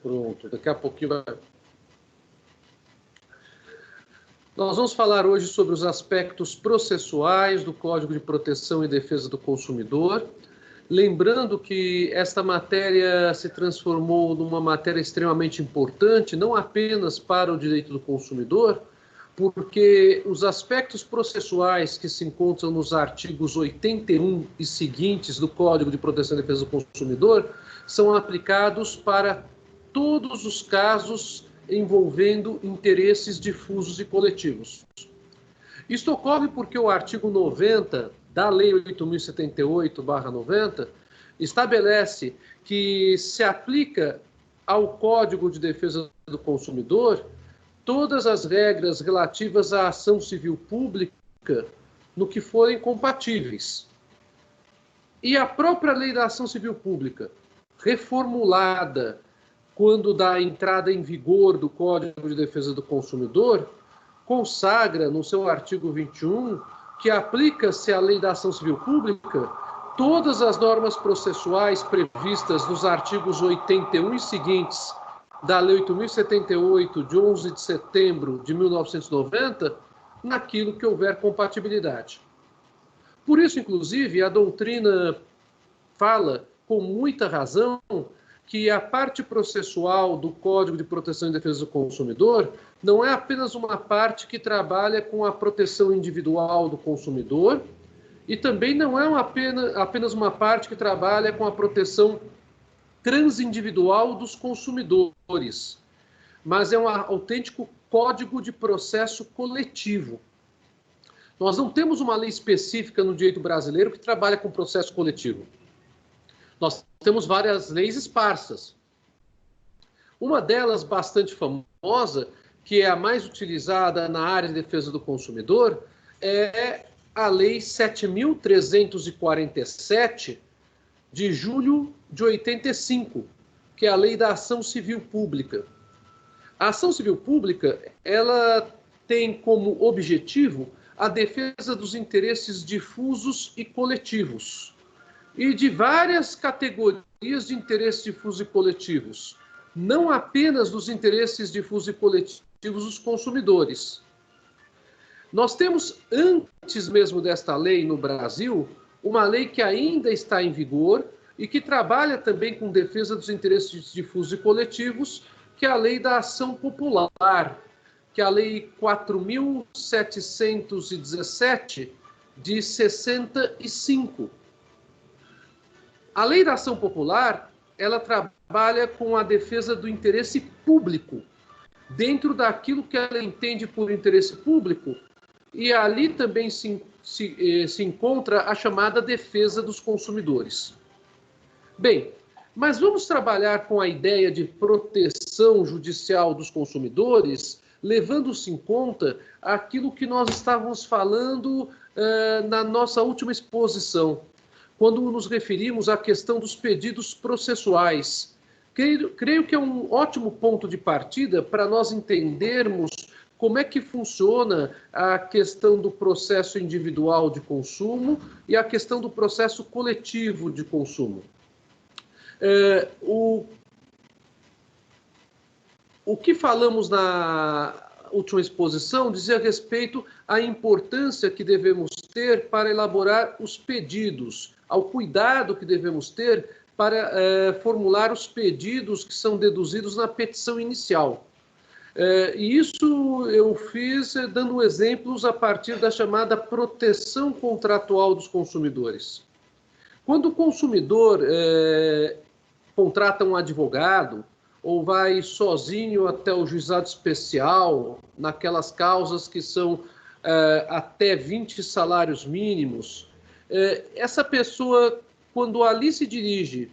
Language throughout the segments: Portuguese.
Pronto, daqui a pouquinho vai... Nós vamos falar hoje sobre os aspectos processuais do Código de Proteção e Defesa do Consumidor. Lembrando que esta matéria se transformou numa matéria extremamente importante, não apenas para o direito do consumidor, porque os aspectos processuais que se encontram nos artigos 81 e seguintes do Código de Proteção e Defesa do Consumidor são aplicados para todos os casos envolvendo interesses difusos e coletivos. Isto ocorre porque o artigo 90 da Lei 8.078/90 estabelece que se aplica ao Código de Defesa do Consumidor todas as regras relativas à ação civil pública no que forem compatíveis. E a própria Lei da Ação Civil Pública, reformulada quando da entrada em vigor do Código de Defesa do Consumidor, consagra no seu artigo 21 que aplica-se à Lei da Ação Civil Pública todas as normas processuais previstas nos artigos 81 e seguintes da Lei 8.078, de 11 de setembro de 1990, naquilo que houver compatibilidade. Por isso, inclusive, a doutrina fala com muita razão que a parte processual do Código de Proteção e Defesa do Consumidor não é apenas uma parte que trabalha com a proteção individual do consumidor e também não é apenas uma parte que trabalha com a proteção transindividual dos consumidores, mas é um autêntico código de processo coletivo. Nós não temos uma lei específica no direito brasileiro que trabalha com processo coletivo. Nós temos várias leis esparsas. Uma delas, bastante famosa, que é a mais utilizada na área de defesa do consumidor, é a Lei 7.347, de julho de 85, que é a Lei da Ação Civil Pública. A ação civil pública, ela tem como objetivo a defesa dos interesses difusos e coletivos, e de várias categorias de interesses difusos e coletivos, não apenas dos interesses difusos e coletivos dos consumidores. Nós temos, antes mesmo desta lei no Brasil, uma lei que ainda está em vigor e que trabalha também com defesa dos interesses difusos e coletivos, que é a Lei da Ação Popular, que é a Lei 4.717, de 65. A Lei da Ação Popular, ela trabalha com a defesa do interesse público, dentro daquilo que ela entende por interesse público, e ali também se encontra a chamada defesa dos consumidores. Bem, mas vamos trabalhar com a ideia de proteção judicial dos consumidores, levando-se em conta aquilo que nós estávamos falando na nossa última exposição, quando nos referimos à questão dos pedidos processuais. Creio que é um ótimo ponto de partida para nós entendermos como é que funciona a questão do processo individual de consumo e a questão do processo coletivo de consumo. O que falamos na última exposição dizia respeito à importância que devemos ter para elaborar os pedidos, ao cuidado que devemos ter para formular os pedidos que são deduzidos na petição inicial. E isso eu fiz dando exemplos a partir da chamada proteção contratual dos consumidores. Quando o consumidor contrata um advogado ou vai sozinho até o juizado especial, naquelas causas que são até 20 salários mínimos, essa pessoa, quando ali se dirige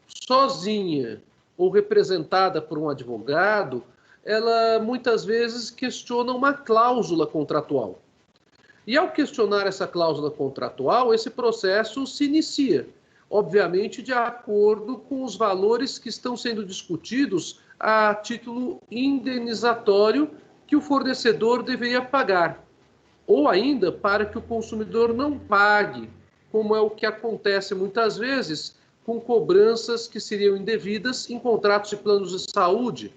sozinha ou representada por um advogado, ela muitas vezes questiona uma cláusula contratual. E ao questionar essa cláusula contratual, esse processo se inicia, obviamente de acordo com os valores que estão sendo discutidos a título indenizatório que o fornecedor deveria pagar, ou ainda para que o consumidor não pague, como é o que acontece muitas vezes com cobranças que seriam indevidas em contratos de planos de saúde,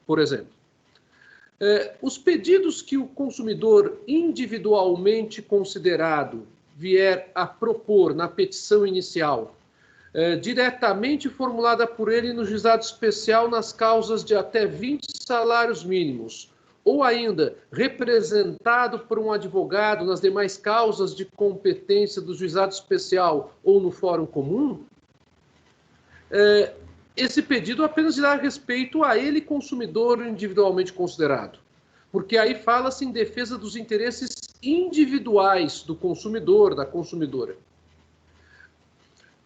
por exemplo. Os pedidos que o consumidor individualmente considerado vier a propor na petição inicial, diretamente formulada por ele no juizado especial nas causas de até 20 salários mínimos, ou ainda representado por um advogado nas demais causas de competência do juizado especial ou no fórum comum, esse pedido apenas dirá respeito a ele, consumidor individualmente considerado, porque aí fala-se em defesa dos interesses individuais do consumidor, da consumidora.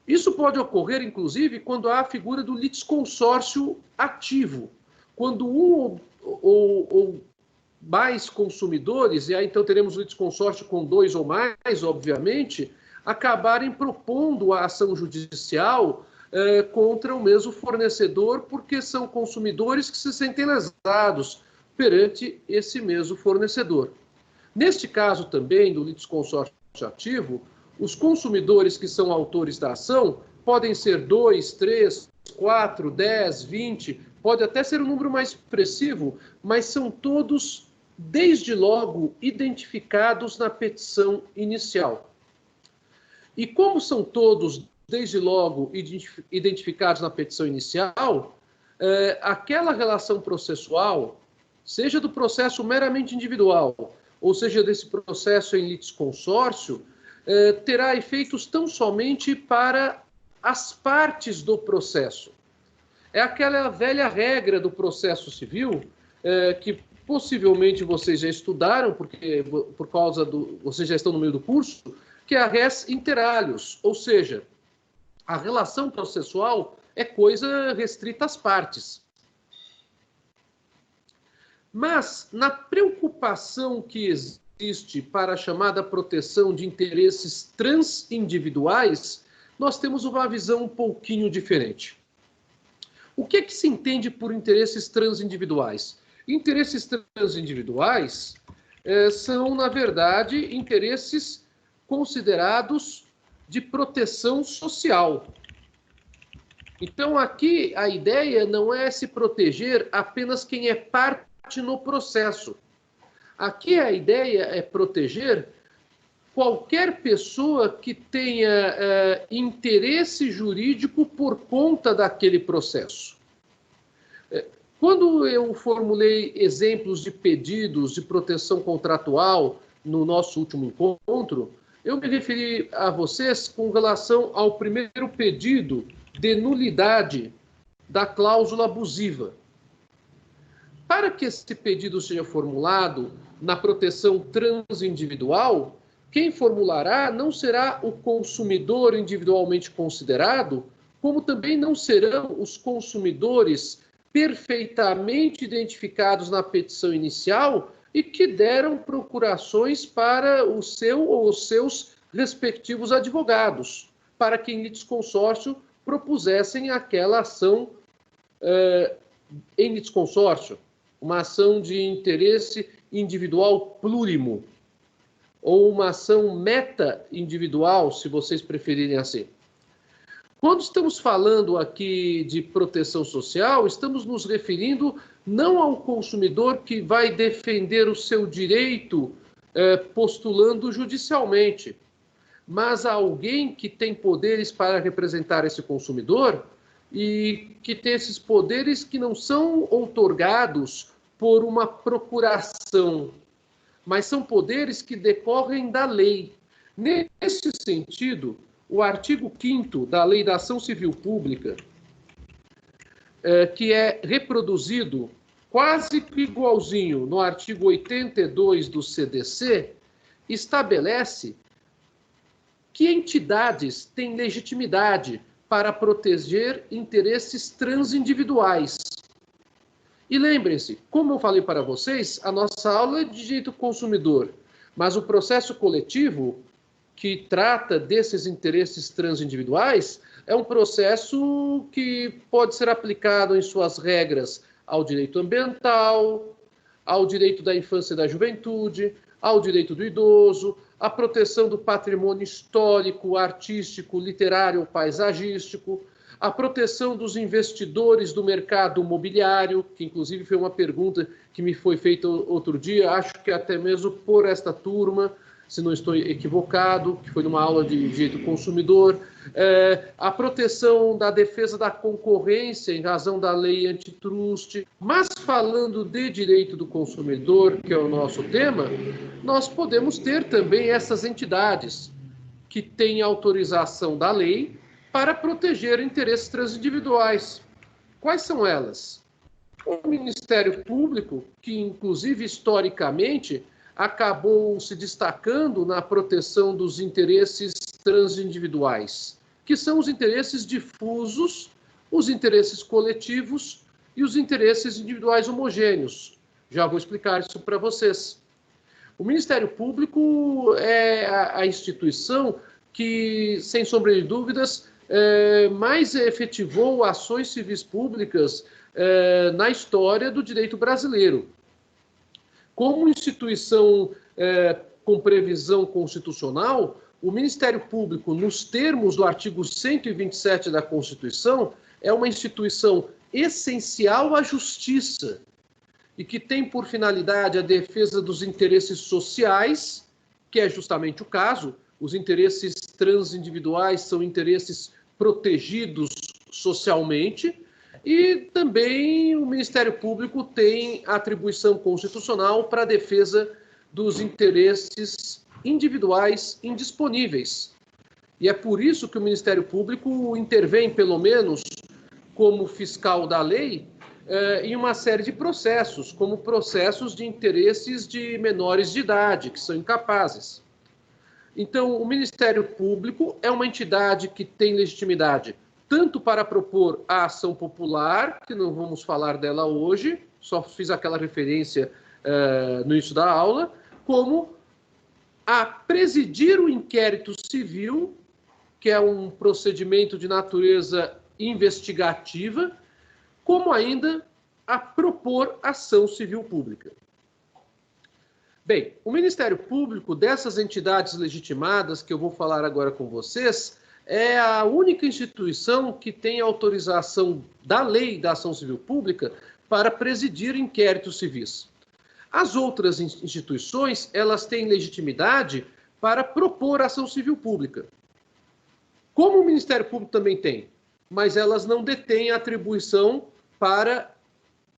Isso pode ocorrer, inclusive, quando há a figura do litisconsórcio ativo, quando um ou mais consumidores, e aí então teremos o litisconsórcio com 2 ou mais, obviamente, acabarem propondo a ação judicial contra o mesmo fornecedor, porque são consumidores que se sentem lesados perante esse mesmo fornecedor. Neste caso também, do litisconsórcio ativo, os consumidores que são autores da ação podem ser 2, 3, 4, 10, 20, pode até ser um número mais expressivo, mas são todos, desde logo, identificados na petição inicial. E como são todos, desde logo, identificados na petição inicial, aquela relação processual, seja do processo meramente individual, ou seja, desse processo em litisconsórcio, terá efeitos tão somente para as partes do processo. É aquela velha regra do processo civil, que possivelmente vocês já estudaram, porque por causa vocês já estão no meio do curso, que é a res inter alios, ou seja, a relação processual é coisa restrita às partes. Mas, na preocupação que existe para a chamada proteção de interesses transindividuais, nós temos uma visão um pouquinho diferente. O que é que se entende por interesses transindividuais? Interesses transindividuais são, na verdade, interesses considerados de proteção social. Então, aqui, a ideia não é se proteger apenas quem é parte no processo. Aqui a ideia é proteger qualquer pessoa que tenha interesse jurídico por conta daquele processo. Quando eu formulei exemplos de pedidos de proteção contratual no nosso último encontro, eu me referi a vocês com relação ao primeiro pedido de nulidade da cláusula abusiva. Para que esse pedido seja formulado na proteção transindividual, quem formulará não será o consumidor individualmente considerado, como também não serão os consumidores perfeitamente identificados na petição inicial e que deram procurações para o seu ou os seus respectivos advogados, para que em litisconsórcio propusessem aquela ação em litisconsórcio, uma ação de interesse individual plurimo, ou uma ação meta-individual, se vocês preferirem assim. Quando estamos falando aqui de proteção social, estamos nos referindo não ao consumidor que vai defender o seu direito postulando judicialmente, mas a alguém que tem poderes para representar esse consumidor e que tem esses poderes que não são outorgados por uma procuração, mas são poderes que decorrem da lei. Nesse sentido, o artigo 5º da Lei da Ação Civil Pública, que é reproduzido quase igualzinho no artigo 82 do CDC, estabelece que entidades têm legitimidade para proteger interesses transindividuais. E lembrem-se, como eu falei para vocês, a nossa aula é de direito consumidor, mas o processo coletivo que trata desses interesses transindividuais é um processo que pode ser aplicado em suas regras ao direito ambiental, ao direito da infância e da juventude, ao direito do idoso, à proteção do patrimônio histórico, artístico, literário ou paisagístico, a proteção dos investidores do mercado imobiliário, que inclusive foi uma pergunta que me foi feita outro dia, acho que até mesmo por esta turma, se não estou equivocado, que foi numa aula de direito do consumidor, a proteção da defesa da concorrência em razão da lei antitrust. Mas falando de direito do consumidor, que é o nosso tema, nós podemos ter também essas entidades que têm autorização da lei para proteger interesses transindividuais. Quais são elas? O Ministério Público, que inclusive historicamente acabou se destacando na proteção dos interesses transindividuais, que são os interesses difusos, os interesses coletivos e os interesses individuais homogêneos. Já vou explicar isso para vocês. O Ministério Público é a instituição que, sem sombra de dúvidas, mais efetivou ações civis públicas na história do direito brasileiro. Como instituição com previsão constitucional, o Ministério Público, nos termos do artigo 127 da Constituição, é uma instituição essencial à justiça e que tem por finalidade a defesa dos interesses sociais, que é justamente o caso. Os interesses transindividuais são interesses protegidos socialmente, e também o Ministério Público tem atribuição constitucional para a defesa dos interesses individuais indisponíveis. E é por isso que o Ministério Público intervém, pelo menos como fiscal da lei, em uma série de processos, como processos de interesses de menores de idade, que são incapazes. Então, o Ministério Público é uma entidade que tem legitimidade tanto para propor a ação popular, que não vamos falar dela hoje, só fiz aquela referência no início da aula, como a presidir o inquérito civil, que é um procedimento de natureza investigativa, como ainda a propor ação civil pública. Bem, o Ministério Público, dessas entidades legitimadas que eu vou falar agora com vocês, é a única instituição que tem autorização da lei da ação civil pública para presidir inquéritos civis. As outras instituições, elas têm legitimidade para propor ação civil pública. Como o Ministério Público também tem, mas elas não detêm atribuição para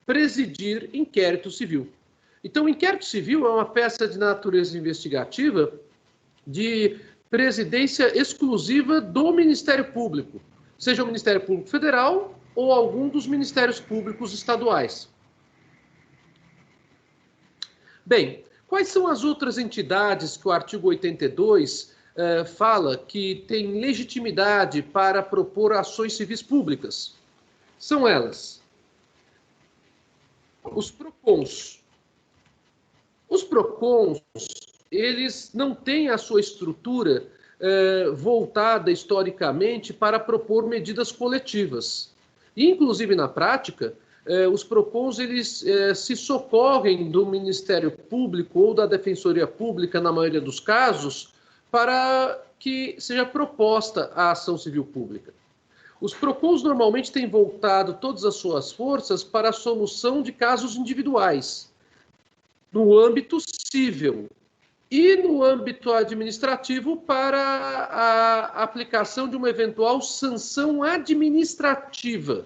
presidir inquérito civil. Então, o inquérito civil é uma peça de natureza investigativa de presidência exclusiva do Ministério Público, seja o Ministério Público Federal ou algum dos Ministérios Públicos estaduais. Bem, quais são as outras entidades que o artigo 82 fala que têm legitimidade para propor ações civis públicas? São elas: os PROCONs. Os PROCONs, eles não têm a sua estrutura voltada historicamente para propor medidas coletivas. E, inclusive, na prática, os PROCONs eles, se socorrem do Ministério Público ou da Defensoria Pública, na maioria dos casos, para que seja proposta a ação civil pública. Os PROCONs normalmente têm voltado todas as suas forças para a solução de casos individuais, no âmbito civil, e no âmbito administrativo para a aplicação de uma eventual sanção administrativa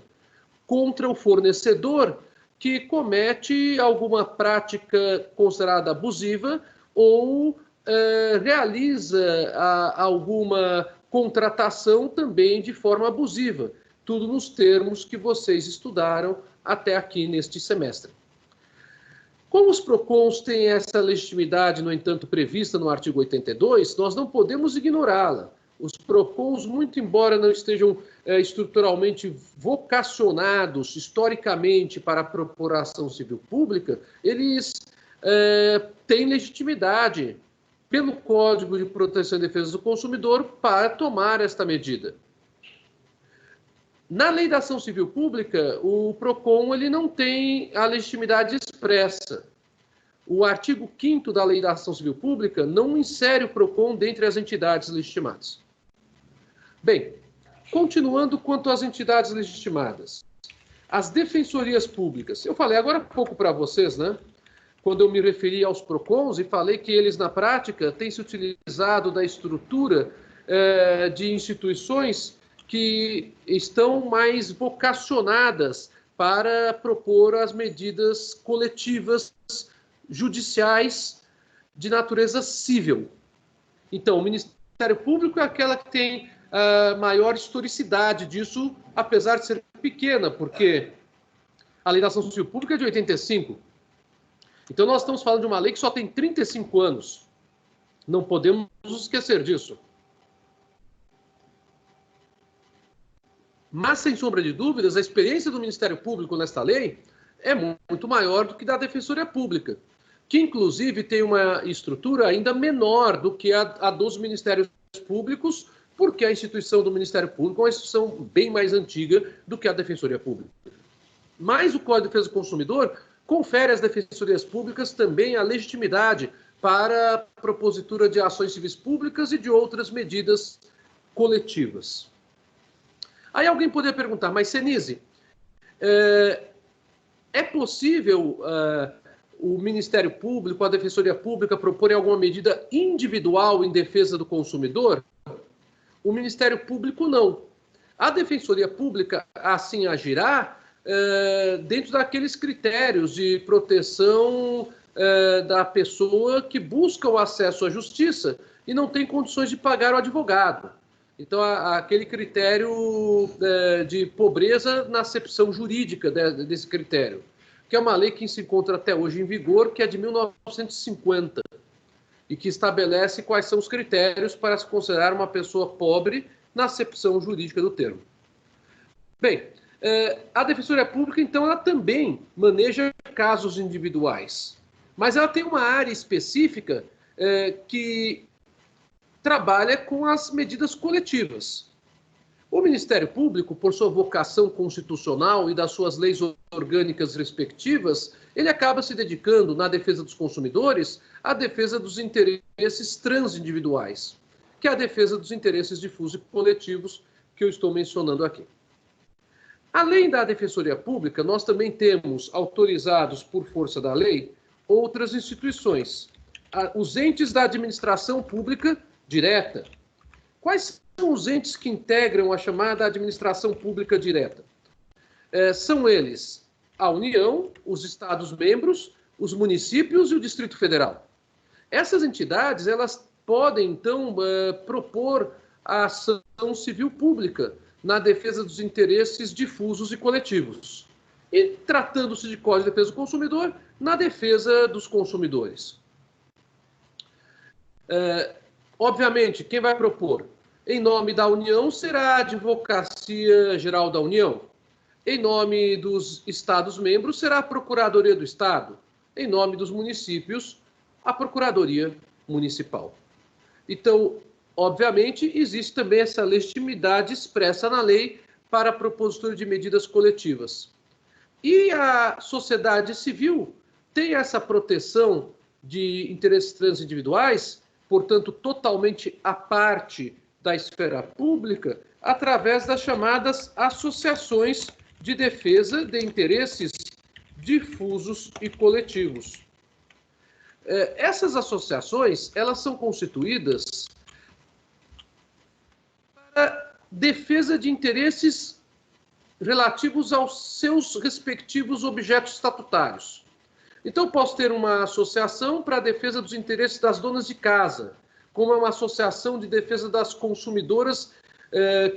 contra o fornecedor que comete alguma prática considerada abusiva ou realiza alguma contratação também de forma abusiva. Tudo nos termos que vocês estudaram até aqui neste semestre. Como os PROCONs têm essa legitimidade, no entanto, prevista no artigo 82, nós não podemos ignorá-la. Os PROCONs, muito embora não estejam estruturalmente vocacionados historicamente para a propor ação civil pública, eles têm legitimidade pelo Código de Proteção e Defesa do Consumidor para tomar esta medida. Na lei da ação civil pública, o PROCON ele não tem a legitimidade expressa. o artigo 5º da Lei da Ação Civil Pública não insere o PROCON dentre as entidades legitimadas. Bem, continuando quanto às entidades legitimadas. As defensorias públicas. Eu falei agora há pouco para vocês, né? Quando eu me referi aos PROCONs e falei que eles, na prática, têm se utilizado da estrutura de instituições que estão mais vocacionadas para propor as medidas coletivas judiciais de natureza civil. Então, o Ministério Público é aquela que tem a maior historicidade disso, apesar de ser pequena, porque a Lei da Ação Civil Pública é de 85. Então, nós estamos falando de uma lei que só tem 35 anos. Não podemos esquecer disso. Mas, sem sombra de dúvidas, a experiência do Ministério Público nesta lei é muito maior do que da Defensoria Pública, que, inclusive, tem uma estrutura ainda menor do que a dos Ministérios Públicos, porque a instituição do Ministério Público é uma instituição bem mais antiga do que a Defensoria Pública. Mas o Código de Defesa do Consumidor confere às defensorias públicas também a legitimidade para a propositura de ações civis públicas e de outras medidas coletivas. Aí alguém poderia perguntar, mas Senise, é possível o Ministério Público, a Defensoria Pública, proporem alguma medida individual em defesa do consumidor? O Ministério Público não. A Defensoria Pública assim agirá dentro daqueles critérios de proteção da pessoa que busca o acesso à justiça e não tem condições de pagar o advogado. Então, aquele critério de pobreza na acepção jurídica desse critério, que é uma lei que se encontra até hoje em vigor, que é de 1950, e que estabelece quais são os critérios para se considerar uma pessoa pobre na acepção jurídica do termo. Bem, a Defensoria Pública, então, ela também maneja casos individuais, mas ela tem uma área específica que trabalha com as medidas coletivas. O Ministério Público, por sua vocação constitucional e das suas leis orgânicas respectivas, ele acaba se dedicando, na defesa dos consumidores, à defesa dos interesses transindividuais, que é a defesa dos interesses difusos e coletivos que eu estou mencionando aqui. Além da Defensoria Pública, nós também temos autorizados por força da lei outras instituições, os entes da administração pública direta. Quais são os entes que integram a chamada administração pública direta? São eles a União, os Estados-membros, os municípios e o Distrito Federal. Essas entidades, elas podem, então, propor a ação civil pública na defesa dos interesses difusos e coletivos. E, tratando-se de Código de Defesa do Consumidor, na defesa dos consumidores. Obviamente, quem vai propor? Em nome da União será a Advocacia Geral da União. Em nome dos Estados-membros será a Procuradoria do Estado. Em nome dos municípios, a Procuradoria Municipal. Então, obviamente, existe também essa legitimidade expressa na lei para a propositura de medidas coletivas. E a sociedade civil tem essa proteção de interesses transindividuais, portanto, totalmente à parte da esfera pública, através das chamadas associações de defesa de interesses difusos e coletivos. Essas associações, elas são constituídas para defesa de interesses relativos aos seus respectivos objetos estatutários. Então, posso ter uma associação para a defesa dos interesses das donas de casa, como é uma associação de defesa das consumidoras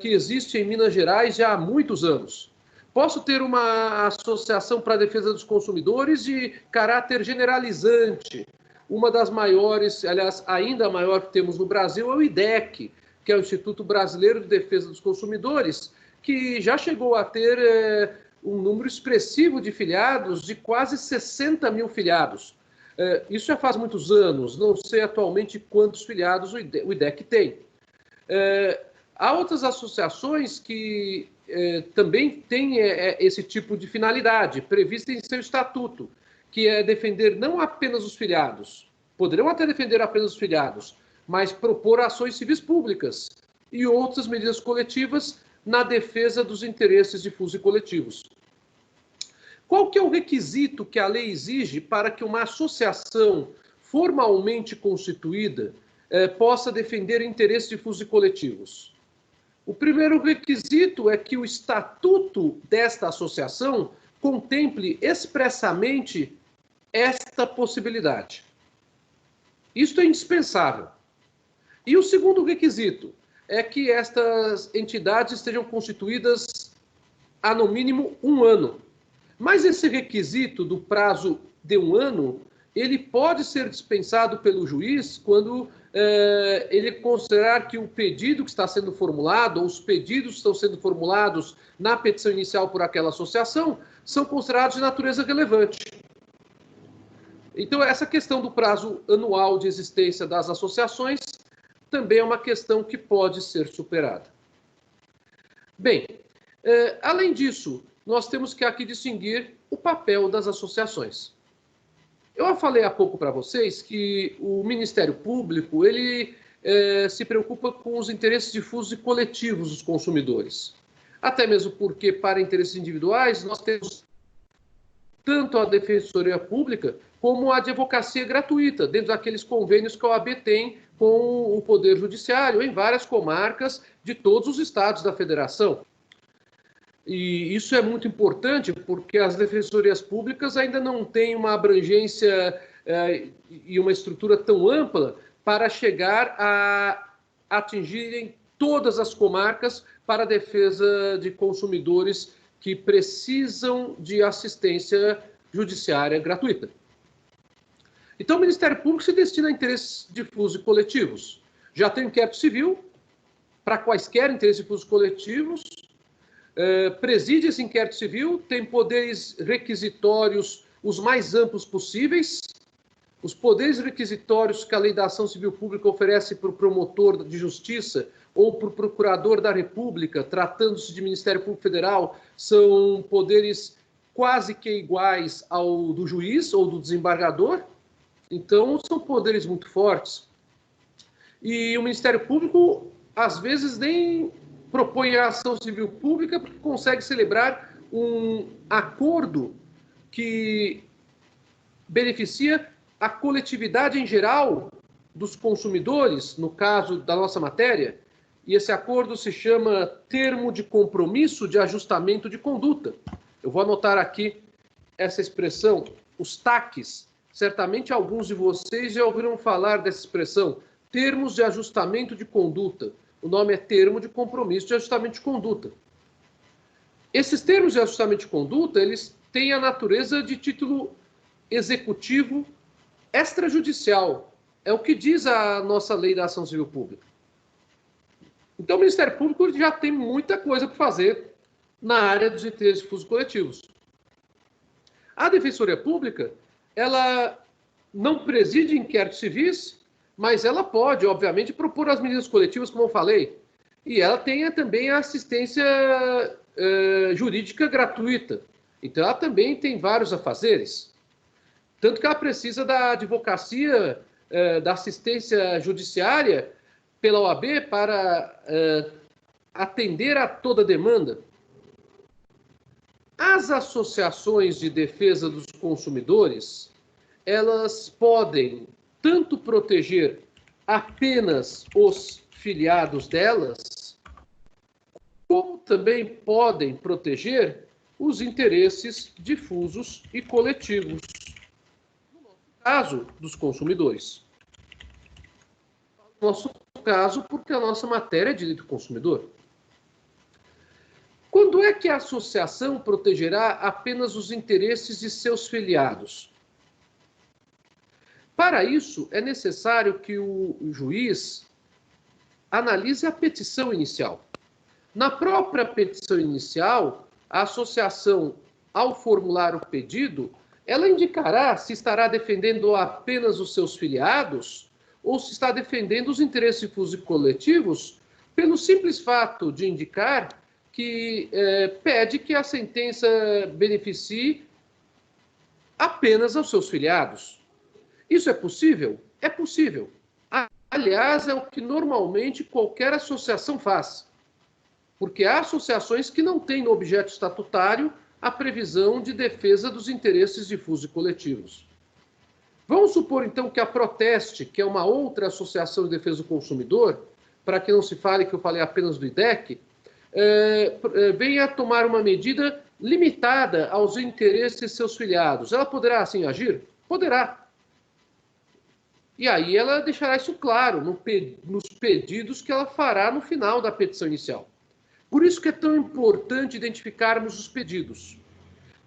que existe em Minas Gerais já há muitos anos. Posso ter uma associação para a defesa dos consumidores de caráter generalizante. Uma das maiores, aliás, ainda maior que temos no Brasil é o IDEC, que é o Instituto Brasileiro de Defesa dos Consumidores, que já chegou a ter um número expressivo de filiados, de quase 60 mil filiados. Isso já faz muitos anos, não sei atualmente quantos filiados o IDEC tem. Há outras associações que também têm esse tipo de finalidade, prevista em seu estatuto, que é defender não apenas os filiados, poderão até defender apenas os filiados, mas propor ações civis públicas e outras medidas coletivas na defesa dos interesses difusos e coletivos. Qual que é o requisito que a lei exige para que uma associação formalmente constituída possa defender interesses difusos e coletivos? O primeiro requisito é que o estatuto desta associação contemple expressamente esta possibilidade. Isto é indispensável. E o segundo requisito é que estas entidades estejam constituídas há, no mínimo, 1 ano. Mas esse requisito do prazo de 1 ano, ele pode ser dispensado pelo juiz quando ele considerar que o pedido que está sendo formulado, ou os pedidos que estão sendo formulados na petição inicial por aquela associação, são considerados de natureza relevante. Então, essa questão do prazo anual de existência das associações também é uma questão que pode ser superada. Bem, além disso, nós temos que aqui distinguir o papel das associações. Eu falei há pouco para vocês que o Ministério Público ele se preocupa com os interesses difusos e coletivos dos consumidores. Até mesmo porque, para interesses individuais, nós temos tanto a Defensoria Pública como a advocacia gratuita, dentro daqueles convênios que a OAB tem com o Poder Judiciário, em várias comarcas de todos os estados da federação. E isso é muito importante porque as defensorias públicas ainda não têm uma abrangência e uma estrutura tão ampla para chegar a atingirem todas as comarcas para a defesa de consumidores que precisam de assistência judiciária gratuita. Então, o Ministério Público se destina a interesses difusos e coletivos. Já tem inquérito civil para quaisquer interesses difusos e coletivos, preside esse inquérito civil, tem poderes requisitórios os mais amplos possíveis. Os poderes requisitórios que a Lei da Ação Civil Pública oferece para o promotor de justiça ou para o procurador da República, tratando-se de Ministério Público Federal, são poderes quase que iguais ao do juiz ou do desembargador. Então, são poderes muito fortes. E o Ministério Público, às vezes, nem propõe a ação civil pública porque consegue celebrar um acordo que beneficia a coletividade em geral dos consumidores, no caso da nossa matéria, e esse acordo se chama Termo de Compromisso de Ajustamento de Conduta. Eu vou anotar aqui essa expressão, os TACs. Certamente alguns de vocês já ouviram falar dessa expressão, Termos de Ajustamento de Conduta. O nome é Termo de Compromisso de Ajustamento de Conduta. Esses termos de ajustamento de conduta, eles têm a natureza de título executivo extrajudicial. É o que diz a nossa Lei da Ação Civil Pública. Então, o Ministério Público já tem muita coisa para fazer na área dos interesses difusos coletivos. A Defensoria Pública, ela não preside inquéritos civis, mas ela pode, obviamente, propor as medidas coletivas, como eu falei. E ela tem também a assistência jurídica gratuita. Então, ela também tem vários afazeres. Tanto que ela precisa da advocacia, da assistência judiciária pela OAB para atender a toda demanda. As associações de defesa dos consumidores, elas podem tanto proteger apenas os filiados delas, como também podem proteger os interesses difusos e coletivos, no caso dos consumidores. No nosso caso, porque a nossa matéria é direito do consumidor. Quando é que a associação protegerá apenas os interesses de seus filiados? Para isso, é necessário que o juiz analise a petição inicial. Na própria petição inicial, a associação, ao formular o pedido, ela indicará se estará defendendo apenas os seus filiados ou se está defendendo os interesses difusos e coletivos, pelo simples fato de indicar que pede que a sentença beneficie apenas aos seus filiados. Isso é possível? É possível. Aliás, é o que normalmente qualquer associação faz. Porque há associações que não têm no objeto estatutário a previsão de defesa dos interesses difusos e coletivos. Vamos supor, então, que a Proteste, que é uma outra associação de defesa do consumidor, para que não se fale que eu falei apenas do IDEC, venha tomar uma medida limitada aos interesses de seus filiados. Ela poderá, assim, agir? Poderá. E aí ela deixará isso claro nos pedidos que ela fará no final da petição inicial. Por isso que é tão importante identificarmos os pedidos.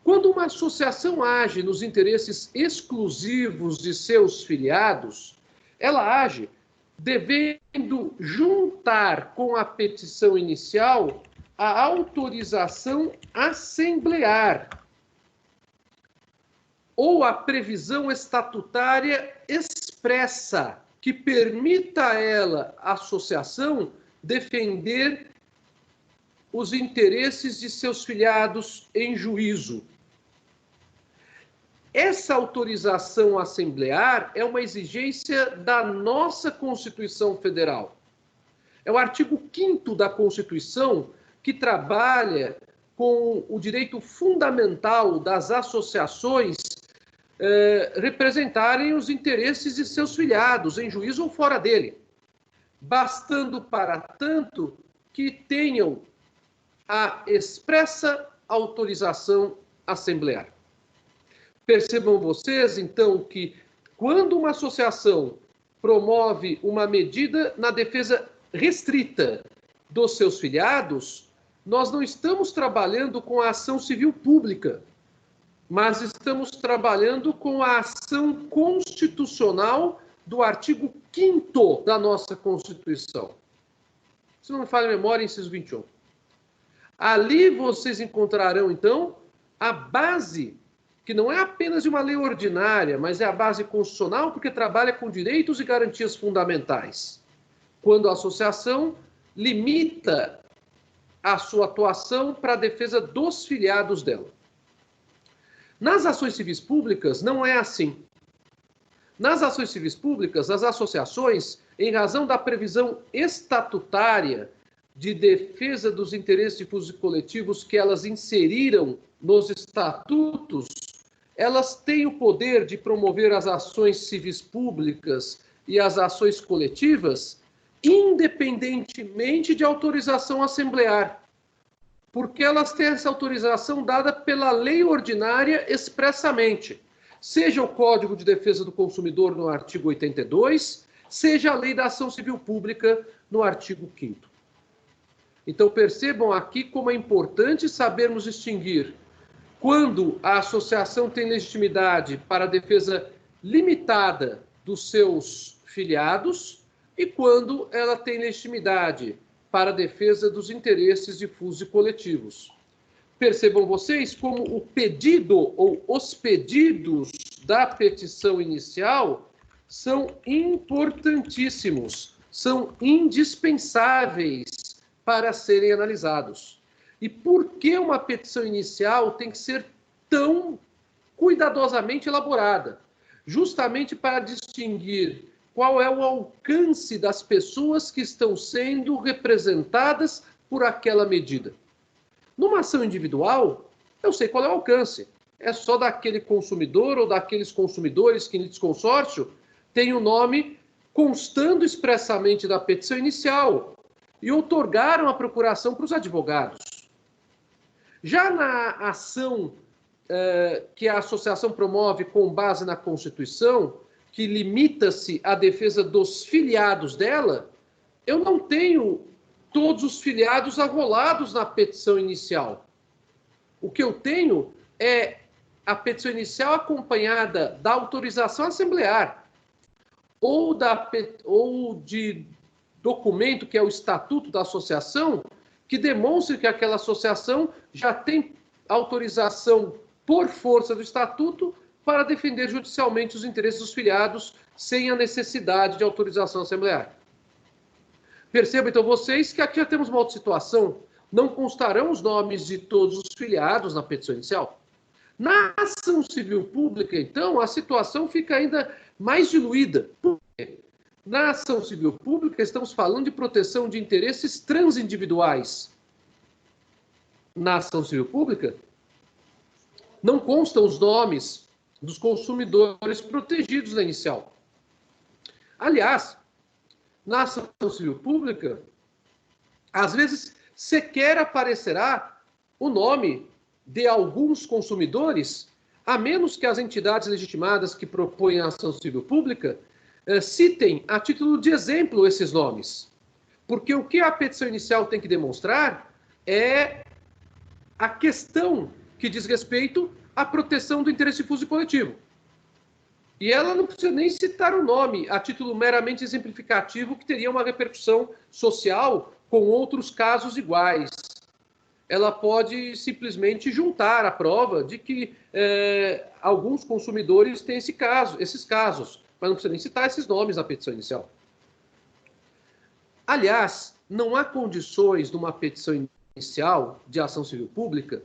Quando uma associação age nos interesses exclusivos de seus filiados, ela age devendo juntar com a petição inicial a autorização assemblear ou a previsão estatutária expressa que permita a ela, a associação, defender os interesses de seus filiados em juízo. Essa autorização assemblear é uma exigência da nossa Constituição Federal. É o artigo 5º da Constituição que trabalha com o direito fundamental das associações representarem os interesses de seus filiados, em juízo ou fora dele, bastando, para tanto, que tenham a expressa autorização assemblear. Percebam vocês, então, que quando uma associação promove uma medida na defesa restrita dos seus filiados, nós não estamos trabalhando com a ação civil pública, mas estamos trabalhando com a ação constitucional do artigo 5º da nossa Constituição. Se não me falha a memória, inciso 21. Ali vocês encontrarão, então, a base, que não é apenas de uma lei ordinária, mas é a base constitucional, porque trabalha com direitos e garantias fundamentais. Quando a associação limita a sua atuação para a defesa dos filiados dela. Nas ações civis públicas, não é assim. Nas ações civis públicas, as associações, em razão da previsão estatutária de defesa dos interesses difusos e coletivos que elas inseriram nos estatutos, elas têm o poder de promover as ações civis públicas e as ações coletivas, independentemente de autorização assemblear, porque elas têm essa autorização dada pela lei ordinária expressamente, seja o Código de Defesa do Consumidor no artigo 82, seja a Lei da Ação Civil Pública no artigo 5º. Então percebam aqui como é importante sabermos distinguir quando a associação tem legitimidade para a defesa limitada dos seus filiados e quando ela tem legitimidade para a defesa dos interesses difusos e coletivos. Percebam vocês como o pedido ou os pedidos da petição inicial são importantíssimos, são indispensáveis para serem analisados. E por que uma petição inicial tem que ser tão cuidadosamente elaborada? Justamente para distinguir qual é o alcance das pessoas que estão sendo representadas por aquela medida. Numa ação individual, eu sei qual é o alcance. É só daquele consumidor ou daqueles consumidores que, em litisconsórcio, tem o nome constando expressamente da petição inicial e outorgaram a procuração para os advogados. Já na ação que a associação promove com base na Constituição, que limita-se à defesa dos filiados dela, eu não tenho todos os filiados arrolados na petição inicial. O que eu tenho é a petição inicial acompanhada da autorização assemblear ou de documento, que é o estatuto da associação, que demonstre que aquela associação já tem autorização por força do estatuto para defender judicialmente os interesses dos filiados sem a necessidade de autorização assemblear. Percebam, então, vocês que aqui já temos uma outra situação. Não constarão os nomes de todos os filiados na petição inicial. Na ação civil pública, então, a situação fica ainda mais diluída. Por quê? Na ação civil pública, estamos falando de proteção de interesses transindividuais. Na ação civil pública, não constam os nomes dos consumidores protegidos na inicial. Aliás, na ação civil pública, às vezes sequer aparecerá o nome de alguns consumidores, a menos que as entidades legitimadas que propõem a ação civil pública citem a título de exemplo esses nomes. Porque o que a petição inicial tem que demonstrar é a questão que diz respeito à proteção do interesse difuso e coletivo. E ela não precisa nem citar o nome a título meramente exemplificativo que teria uma repercussão social com outros casos iguais. Ela pode simplesmente juntar a prova de que alguns consumidores têm esses casos, mas não precisa nem citar esses nomes na petição inicial. Aliás, não há condições numa petição inicial de ação civil pública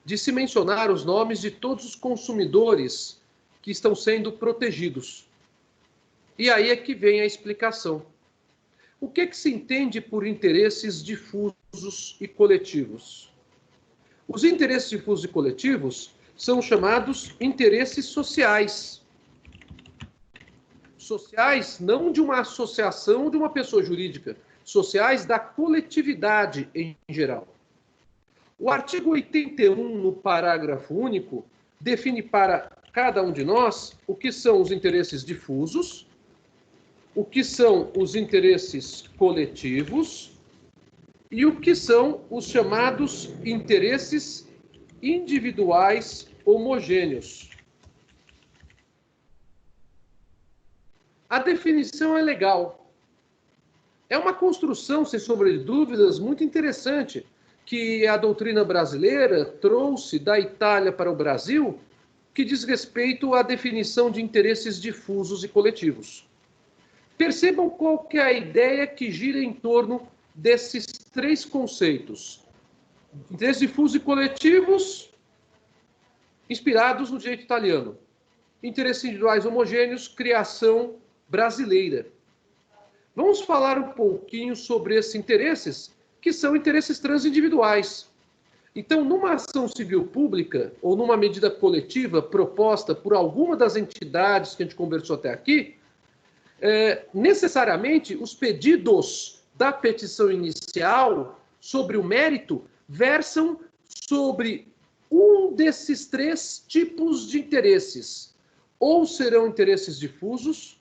de se mencionar os nomes de todos os consumidores que estão sendo protegidos. E aí é que vem a explicação. O que se entende por interesses difusos e coletivos? Os interesses difusos e coletivos são chamados interesses sociais. Sociais não de uma associação ou de uma pessoa jurídica, sociais da coletividade em geral. O artigo 81, no parágrafo único, define para cada um de nós o que são os interesses difusos, o que são os interesses coletivos e o que são os chamados interesses individuais homogêneos. A definição é legal. É uma construção, sem sombra de dúvidas, muito interessante, que a doutrina brasileira trouxe da Itália para o Brasil, que diz respeito à definição de interesses difusos e coletivos. Percebam qual que é a ideia que gira em torno desses três conceitos. Interesses difusos e coletivos, inspirados no direito italiano. Interesses individuais homogêneos, criação brasileira. Vamos falar um pouquinho sobre esses interesses, que são interesses transindividuais. Então, numa ação civil pública ou numa medida coletiva proposta por alguma das entidades que a gente conversou até aqui, necessariamente os pedidos da petição inicial sobre o mérito versam sobre um desses três tipos de interesses. Ou serão interesses difusos,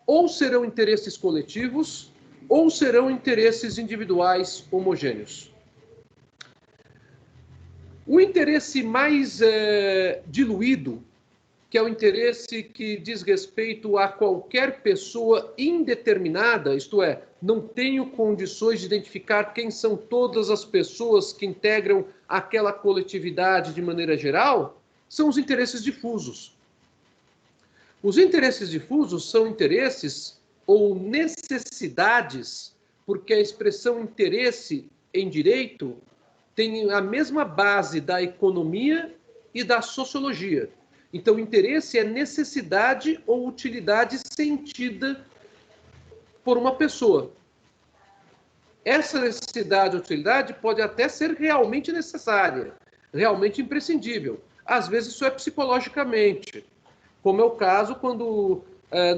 ou serão interesses coletivos, ou serão interesses individuais homogêneos. O interesse mais diluído, que é o interesse que diz respeito a qualquer pessoa indeterminada, isto é, não tenho condições de identificar quem são todas as pessoas que integram aquela coletividade de maneira geral, são os interesses difusos. Os interesses difusos são interesses ou necessidades, porque a expressão interesse em direito tem a mesma base da economia e da sociologia. Então, interesse é necessidade ou utilidade sentida por uma pessoa. Essa necessidade ou utilidade pode até ser realmente necessária, realmente imprescindível. Às vezes isso é psicologicamente, como é o caso quando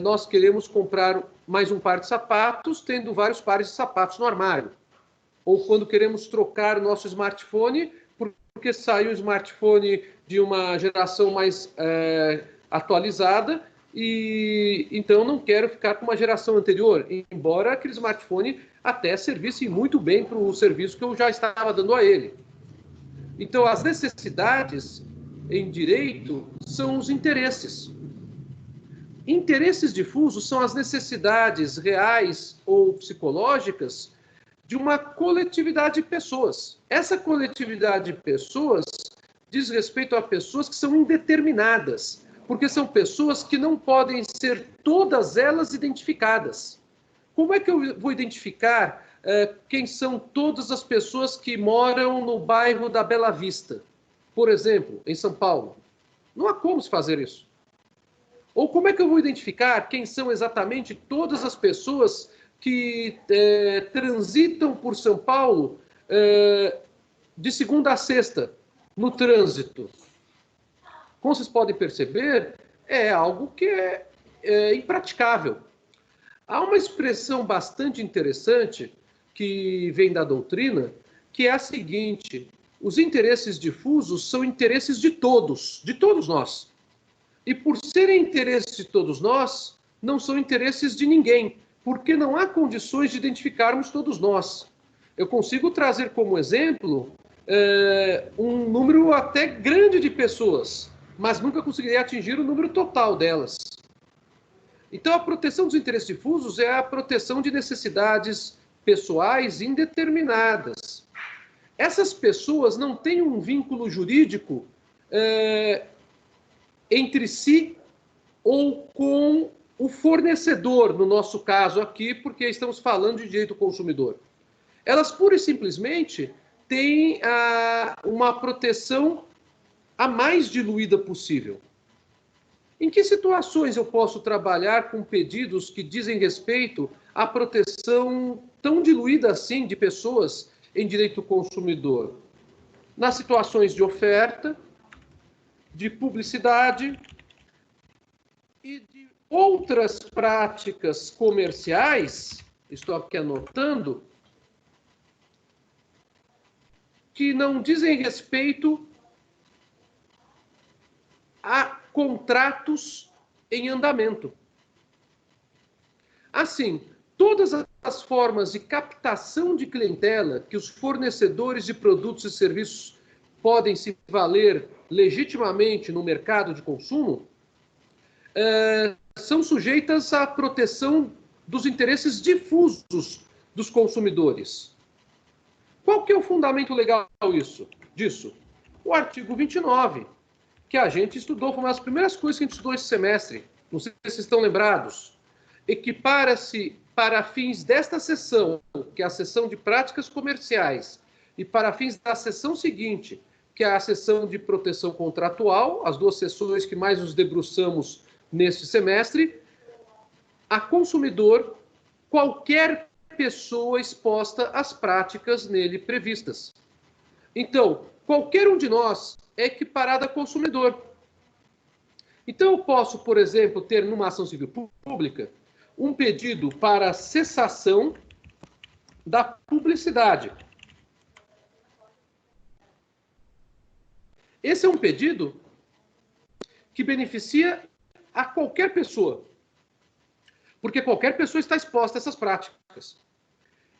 nós queremos comprar mais um par de sapatos, tendo vários pares de sapatos no armário. Ou quando queremos trocar o nosso smartphone, porque saiu o smartphone de uma geração mais atualizada, e então não quero ficar com uma geração anterior, embora aquele smartphone até servisse muito bem para o serviço que eu já estava dando a ele. Então, as necessidades em direito são os interesses. Interesses difusos são as necessidades reais ou psicológicas de uma coletividade de pessoas. Essa coletividade de pessoas diz respeito a pessoas que são indeterminadas, porque são pessoas que não podem ser todas elas identificadas. Como é que eu vou identificar quem são todas as pessoas que moram no bairro da Bela Vista, por exemplo, em São Paulo? Não há como se fazer isso. Ou como é que eu vou identificar quem são exatamente todas as pessoas que transitam por São Paulo de segunda a sexta no trânsito? Como vocês podem perceber, é algo que é impraticável. Há uma expressão bastante interessante que vem da doutrina, que é a seguinte: os interesses difusos são interesses de todos nós. E por serem interesses de todos nós, não são interesses de ninguém, porque não há condições de identificarmos todos nós. Eu consigo trazer como exemplo um número até grande de pessoas, mas nunca conseguiria atingir o número total delas. Então, a proteção dos interesses difusos é a proteção de necessidades pessoais indeterminadas. Essas pessoas não têm um vínculo jurídico entre si ou com o fornecedor, no nosso caso aqui, porque estamos falando de direito do consumidor. Elas, pura e simplesmente, têm uma proteção a mais diluída possível. Em que situações eu posso trabalhar com pedidos que dizem respeito à proteção tão diluída assim de pessoas em direito do consumidor? Nas situações de oferta, de publicidade e de outras práticas comerciais, estou aqui anotando, que não dizem respeito a contratos em andamento. Assim, todas as formas de captação de clientela que os fornecedores de produtos e serviços podem se valer legitimamente no mercado de consumo, são sujeitas à proteção dos interesses difusos dos consumidores. Qual que é o fundamento legal disso? O artigo 29, que a gente estudou, foi uma das primeiras coisas que a gente estudou esse semestre. Não sei se vocês estão lembrados. Equipara-se para fins desta sessão, que é a sessão de práticas comerciais, e para fins da sessão seguinte, que é a sessão de proteção contratual, as duas sessões que mais nos debruçamos neste semestre, a consumidor qualquer pessoa exposta às práticas nele previstas. Então, qualquer um de nós é equiparado a consumidor. Então, eu posso, por exemplo, ter numa ação civil pública um pedido para cessação da publicidade. Esse é um pedido que beneficia a qualquer pessoa, porque qualquer pessoa está exposta a essas práticas.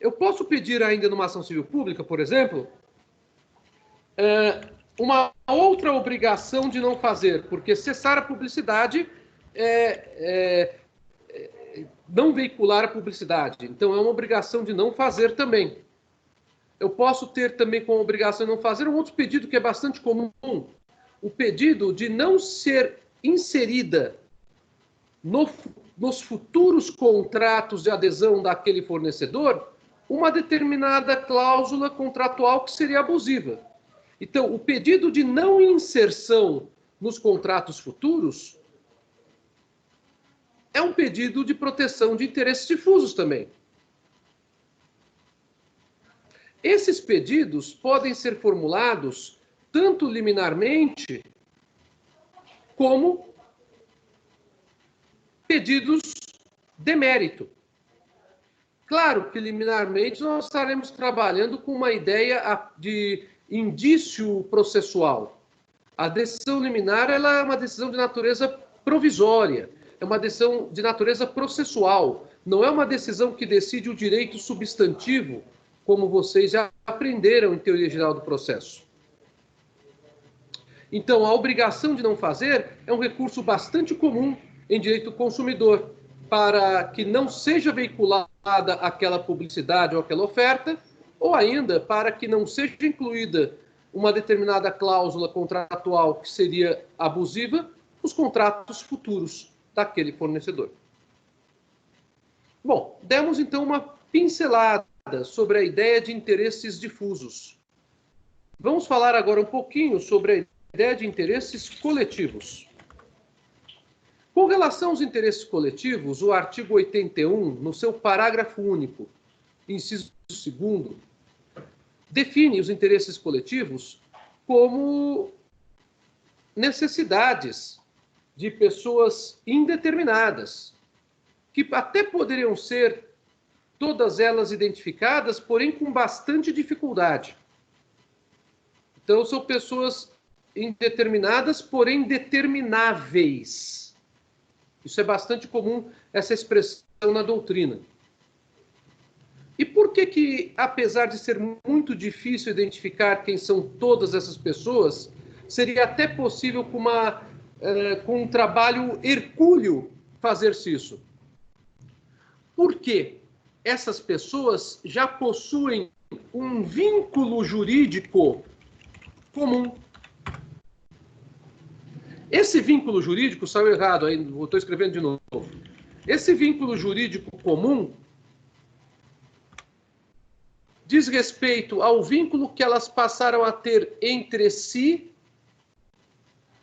Eu posso pedir ainda numa ação civil pública, por exemplo, uma outra obrigação de não fazer, porque cessar a publicidade não veicular a publicidade. Então, é uma obrigação de não fazer também. Eu posso ter também como obrigação de não fazer um outro pedido que é bastante comum, o pedido de não ser inserida nos futuros contratos de adesão daquele fornecedor uma determinada cláusula contratual que seria abusiva. Então, o pedido de não inserção nos contratos futuros é um pedido de proteção de interesses difusos também. Esses pedidos podem ser formulados tanto liminarmente como pedidos de mérito. Claro que liminarmente nós estaremos trabalhando com uma ideia de indício processual. A decisão liminar ela é uma decisão de natureza provisória, é uma decisão de natureza processual, não é uma decisão que decide o direito substantivo, como vocês já aprenderam em teoria geral do processo. Então, a obrigação de não fazer é um recurso bastante comum em direito do consumidor, para que não seja veiculada aquela publicidade ou aquela oferta, ou ainda para que não seja incluída uma determinada cláusula contratual que seria abusiva nos contratos futuros daquele fornecedor. Bom, demos então uma pincelada sobre a ideia de interesses difusos. Vamos falar agora um pouquinho sobre a ideia de interesses coletivos. Com relação aos interesses coletivos, o artigo 81, no seu parágrafo único, inciso 2º, define os interesses coletivos como necessidades de pessoas indeterminadas, que até poderiam ser todas elas identificadas, porém com bastante dificuldade. Então, são pessoas indeterminadas, porém determináveis. Isso é bastante comum, essa expressão na doutrina. E por que, apesar de ser muito difícil identificar quem são todas essas pessoas, seria até possível com um trabalho hercúleo fazer-se isso? Porque essas pessoas já possuem um vínculo jurídico comum. Esse vínculo jurídico, saiu errado, aí estou escrevendo de novo. Esse vínculo jurídico comum diz respeito ao vínculo que elas passaram a ter entre si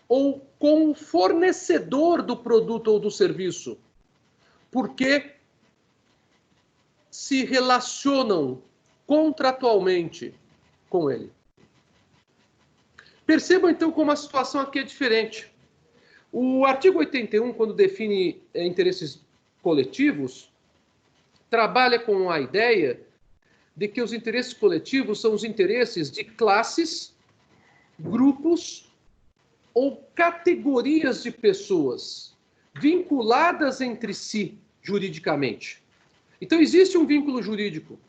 ou com o fornecedor do produto ou do serviço, porque se relacionam contratualmente com ele. Percebam, então, como a situação aqui é diferente. O artigo 81, quando define interesses coletivos, trabalha com a ideia de que os interesses coletivos são os interesses de classes, grupos ou categorias de pessoas vinculadas entre si juridicamente. Então, existe um vínculo jurídico.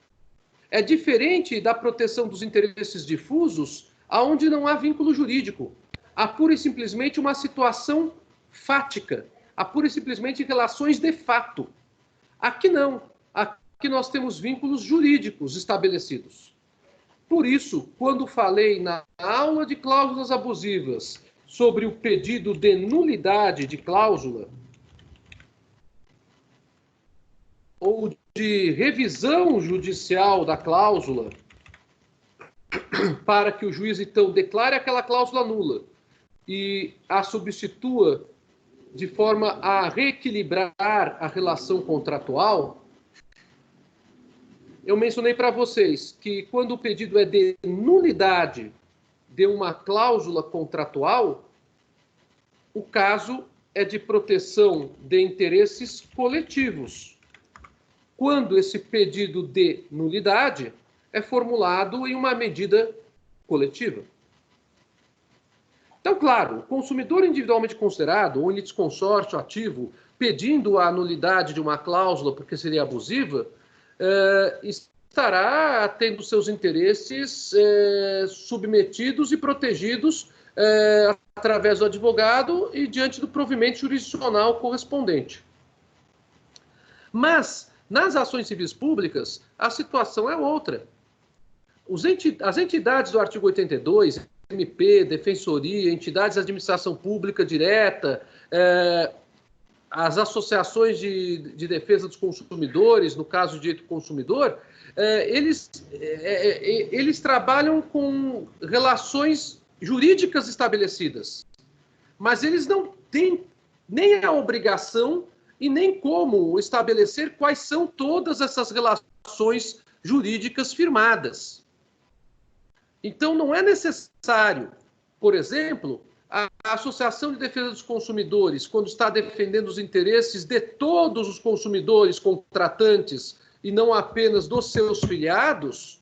É diferente da proteção dos interesses difusos, onde não há vínculo jurídico. Há pura e simplesmente uma situação fática. Há pura e simplesmente relações de fato. Aqui não. Aqui nós temos vínculos jurídicos estabelecidos. Por isso, quando falei na aula de cláusulas abusivas sobre o pedido de nulidade de cláusula, ou de revisão judicial da cláusula, para que o juiz, então, declare aquela cláusula nula e a substitua de forma a reequilibrar a relação contratual, eu mencionei para vocês que quando o pedido é de nulidade de uma cláusula contratual, o caso é de proteção de interesses coletivos. Quando esse pedido de nulidade é formulado em uma medida coletiva. Então, claro, o consumidor individualmente considerado, ou em litisconsórcio ativo, pedindo a nulidade de uma cláusula porque seria abusiva, estará tendo seus interesses submetidos e protegidos através do advogado e diante do provimento jurisdicional correspondente. Mas, nas ações civis públicas, a situação é outra. As entidades do artigo 82, MP, Defensoria, entidades de administração pública direta, as associações de defesa dos consumidores, no caso de direito do consumidor, eles trabalham com relações jurídicas estabelecidas, mas eles não têm nem a obrigação e nem como estabelecer quais são todas essas relações jurídicas firmadas. Então, não é necessário, por exemplo, a Associação de Defesa dos Consumidores, quando está defendendo os interesses de todos os consumidores contratantes e não apenas dos seus filiados,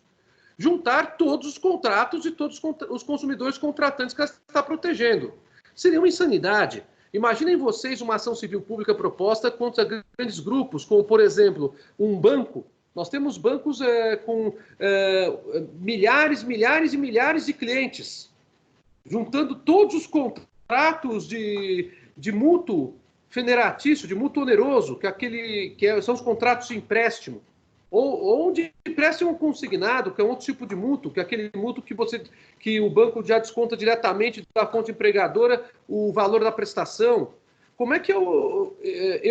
juntar todos os contratos de todos os consumidores contratantes que ela está protegendo. Seria uma insanidade. Imaginem vocês uma ação civil pública proposta contra grandes grupos, como, por exemplo, um banco. Nós temos bancos com milhares e milhares de clientes, juntando todos os contratos de mútuo federatício, de mútuo oneroso, são os contratos de empréstimo, ou de empréstimo consignado, que é um outro tipo de mútuo, que é aquele mútuo que o banco já desconta diretamente da fonte empregadora o valor da prestação. Como é que eu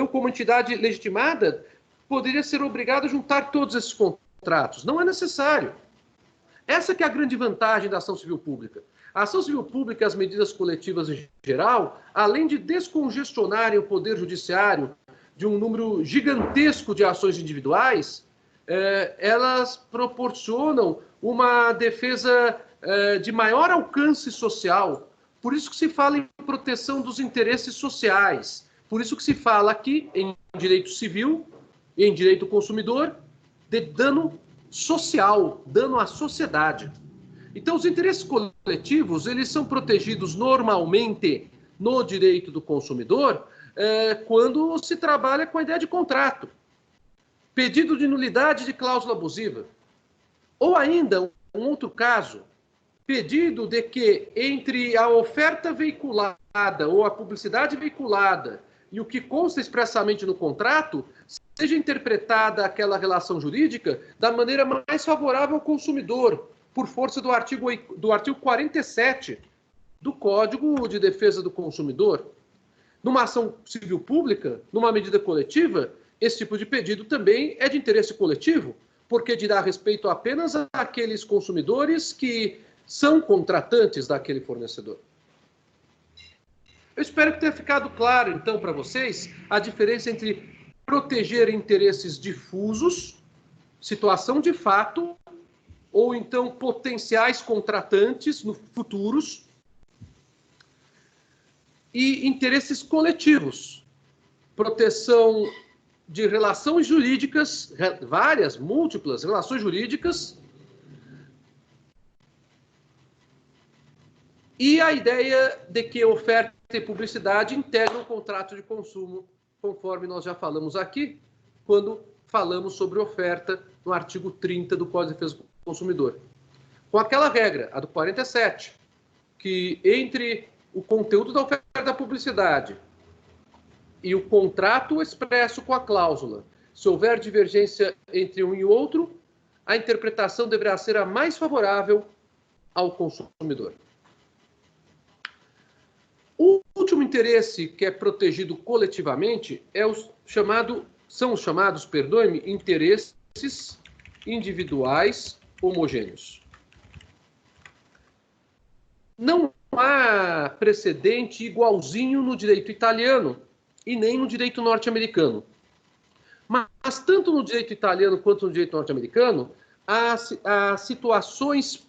como entidade legitimada, poderia ser obrigado a juntar todos esses contratos? Não é necessário. Essa que é a grande vantagem da ação civil pública. A ação civil pública e as medidas coletivas em geral, além de descongestionarem o poder judiciário de um número gigantesco de ações individuais, elas proporcionam uma defesa de maior alcance social. Por isso que se fala em proteção dos interesses sociais. Por isso que se fala aqui em direito civil e em direito do consumidor de dano social, dano à sociedade. Então, os interesses coletivos, eles são protegidos normalmente no direito do consumidor quando se trabalha com a ideia de contrato, pedido de nulidade de cláusula abusiva. Ou ainda, um outro caso, pedido de que entre a oferta veiculada ou a publicidade veiculada e o que consta expressamente no contrato, seja interpretada aquela relação jurídica da maneira mais favorável ao consumidor, por força do artigo 47 do Código de Defesa do Consumidor. Numa ação civil pública, numa medida coletiva, esse tipo de pedido também é de interesse coletivo, porque dirá respeito apenas àqueles consumidores que são contratantes daquele fornecedor. Eu espero que tenha ficado claro, então, para vocês, a diferença entre proteger interesses difusos, situação de fato, ou então potenciais contratantes no futuros, e interesses coletivos, proteção de relações jurídicas, várias, múltiplas relações jurídicas, e a ideia de que oferta e publicidade integram o contrato de consumo, conforme nós já falamos aqui, quando falamos sobre oferta no artigo 30 do Código de Defesa do Consumidor. Com aquela regra, a do 47, que entre o conteúdo da oferta da publicidade e o contrato expresso com a cláusula, se houver divergência entre um e outro, a interpretação deverá ser a mais favorável ao consumidor. O último interesse que é protegido coletivamente são os chamados, interesses individuais homogêneos. Não há precedente igualzinho no direito italiano e nem no direito norte-americano. Mas tanto no direito italiano quanto no direito norte-americano, há situações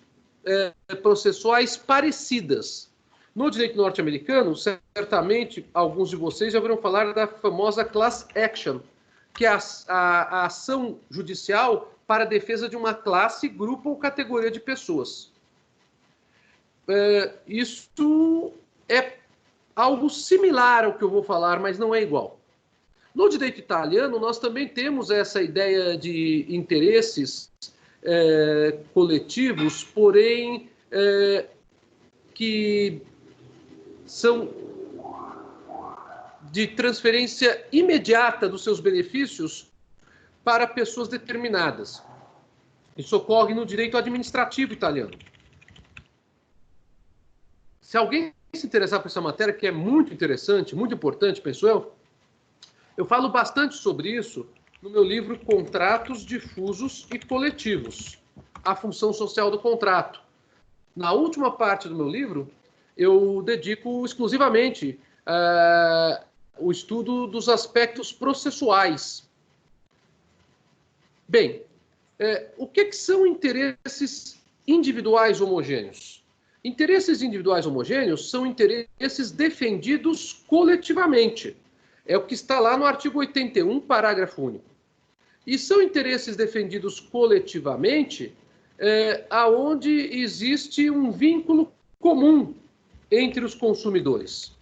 processuais parecidas. No direito norte-americano, certamente, alguns de vocês já ouviram falar da famosa class action, que é a ação judicial para a defesa de uma classe, grupo ou categoria de pessoas. Isso é algo similar ao que eu vou falar, mas não é igual. No direito italiano, nós também temos essa ideia de interesses coletivos, porém que são de transferência imediata dos seus benefícios para pessoas determinadas. Isso ocorre no direito administrativo italiano. Se alguém se interessar por essa matéria, que é muito interessante, muito importante, penso eu falo bastante sobre isso no meu livro Contratos Difusos e Coletivos, a função social do contrato. Na última parte do meu livro, eu dedico exclusivamente o estudo dos aspectos processuais. Bem, o que são interesses individuais homogêneos? Interesses individuais homogêneos são interesses defendidos coletivamente. É o que está lá no artigo 81, parágrafo único. E são interesses defendidos coletivamente aonde existe um vínculo comum entre os consumidores.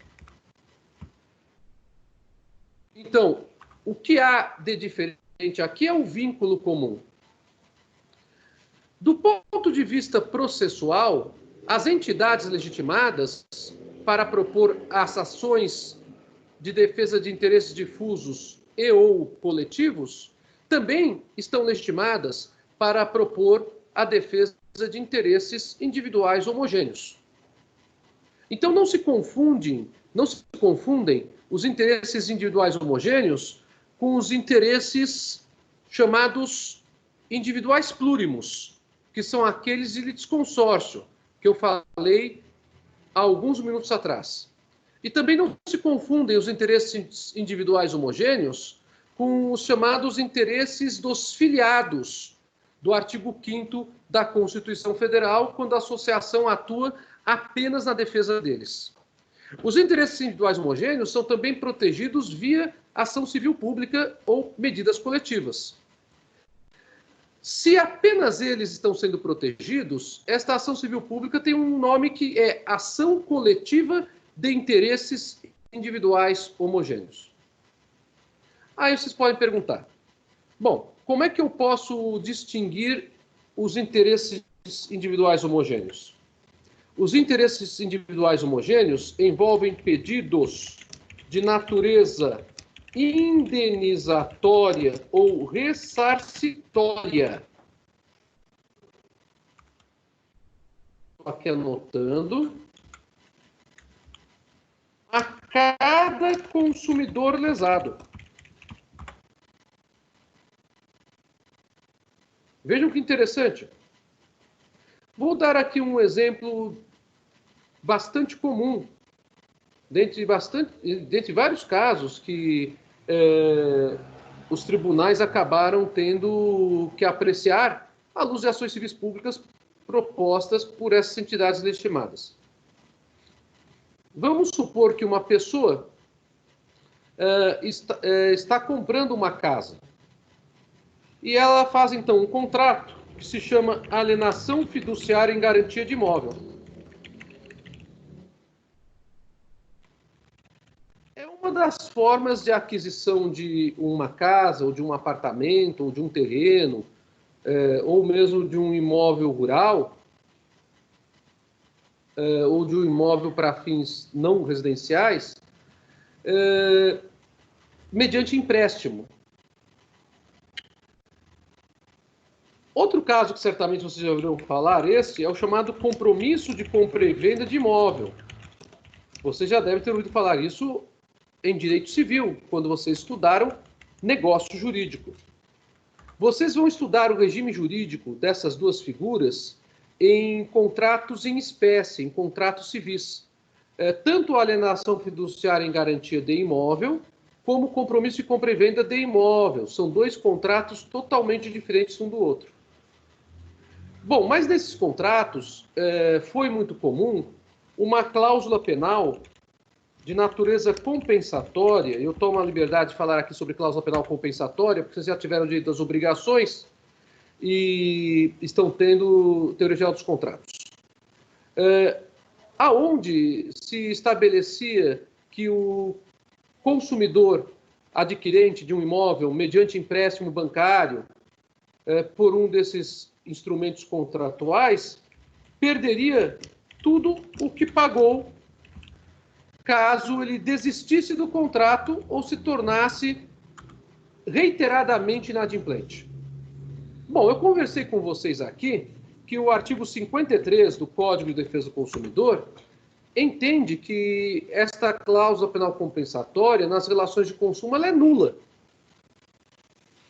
Então, o que há de diferente aqui é o vínculo comum. Do ponto de vista processual, as entidades legitimadas para propor as ações de defesa de interesses difusos e ou coletivos também estão legitimadas para propor a defesa de interesses individuais homogêneos. Então não se confundem os interesses individuais homogêneos com os interesses chamados individuais plúrimos, que são aqueles de litisconsórcio, que eu falei há alguns minutos atrás. E também não se confundem os interesses individuais homogêneos com os chamados interesses dos filiados do artigo 5º da Constituição Federal, quando a associação atua apenas na defesa deles. Os interesses individuais homogêneos são também protegidos via ação civil pública ou medidas coletivas. Se apenas eles estão sendo protegidos, esta ação civil pública tem um nome que é ação coletiva de interesses individuais homogêneos. Aí vocês podem perguntar, bom, como é que eu posso distinguir os interesses individuais homogêneos? Os interesses individuais homogêneos envolvem pedidos de natureza indenizatória ou ressarcitória. Estou aqui anotando. A cada consumidor lesado. Vejam que interessante. Vou dar aqui um exemplo bastante comum, dentre vários casos que os tribunais acabaram tendo que apreciar à luz de ações civis públicas propostas por essas entidades legitimadas. Vamos supor que uma pessoa está comprando uma casa e ela faz, então, um contrato que se chama alienação fiduciária em garantia de imóvel. É uma das formas de aquisição de uma casa, ou de um apartamento, ou de um terreno, ou mesmo de um imóvel rural, ou de um imóvel para fins não residenciais, mediante empréstimo. Outro caso que certamente vocês já ouviram falar, esse é o chamado compromisso de compra e venda de imóvel. Vocês já devem ter ouvido falar isso em direito civil, quando vocês estudaram negócio jurídico. Vocês vão estudar o regime jurídico dessas duas figuras em contratos em espécie, em contratos civis. Tanto a alienação fiduciária em garantia de imóvel, como o compromisso de compra e venda de imóvel. São dois contratos totalmente diferentes um do outro. Bom, mas nesses contratos foi muito comum uma cláusula penal de natureza compensatória. Eu tomo a liberdade de falar aqui sobre cláusula penal compensatória, porque vocês já tiveram direito às obrigações e estão tendo teoria geral dos contratos. Aonde se estabelecia que o consumidor adquirente de um imóvel, mediante empréstimo bancário, por um desses instrumentos contratuais, perderia tudo o que pagou caso ele desistisse do contrato ou se tornasse reiteradamente inadimplente. Bom, eu conversei com vocês aqui que o artigo 53 do Código de Defesa do Consumidor entende que esta cláusula penal compensatória nas relações de consumo ela é nula.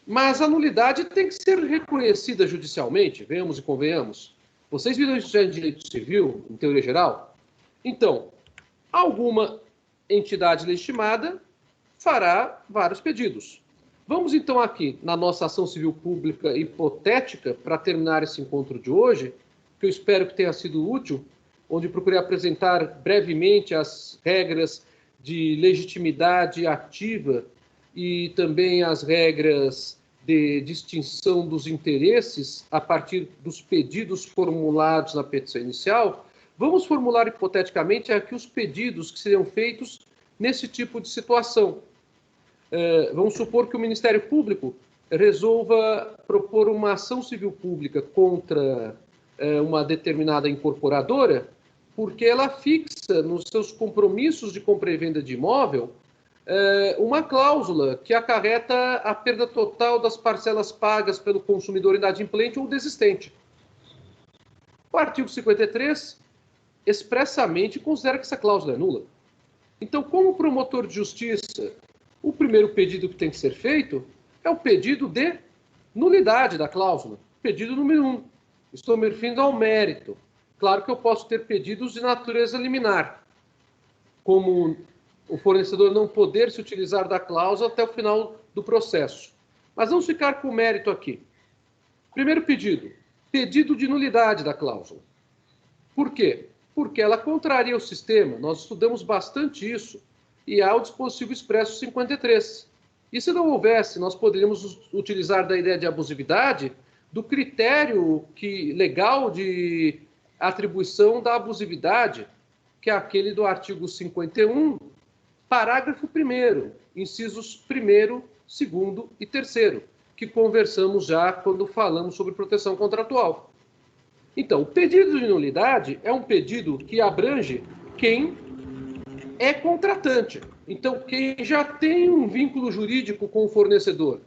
Mas a nulidade tem que ser reconhecida judicialmente, venhamos e convenhamos. Vocês viram isso já em direito civil, em teoria geral? Então, alguma entidade legitimada fará vários pedidos. Vamos então aqui, na nossa ação civil pública hipotética, para terminar esse encontro de hoje, que eu espero que tenha sido útil, onde procurei apresentar brevemente as regras de legitimidade ativa e também as regras de distinção dos interesses a partir dos pedidos formulados na petição inicial. Vamos formular hipoteticamente aqui os pedidos que seriam feitos nesse tipo de situação. Vamos supor que o Ministério Público resolva propor uma ação civil pública contra uma determinada incorporadora, porque ela fixa nos seus compromissos de compra e venda de imóvel uma cláusula que acarreta a perda total das parcelas pagas pelo consumidor inadimplente ou desistente. O artigo 53 expressamente considera que essa cláusula é nula. Então, como promotor de justiça, o primeiro pedido que tem que ser feito é o pedido de nulidade da cláusula. Pedido número 1. Estou me referindo ao mérito. Claro que eu posso ter pedidos de natureza liminar, como o fornecedor não poder se utilizar da cláusula até o final do processo. Mas vamos ficar com o mérito aqui. Primeiro pedido, pedido de nulidade da cláusula. Por quê? Porque ela contraria o sistema. Nós estudamos bastante isso e há o dispositivo expresso 53. E se não houvesse, nós poderíamos utilizar da ideia de abusividade do critério legal de atribuição da abusividade, que é aquele do artigo 51, parágrafo 1º, incisos 1º, 2º e 3º, que conversamos já quando falamos sobre proteção contratual. Então, o pedido de nulidade é um pedido que abrange quem é contratante. Então, quem já tem um vínculo jurídico com o fornecedor.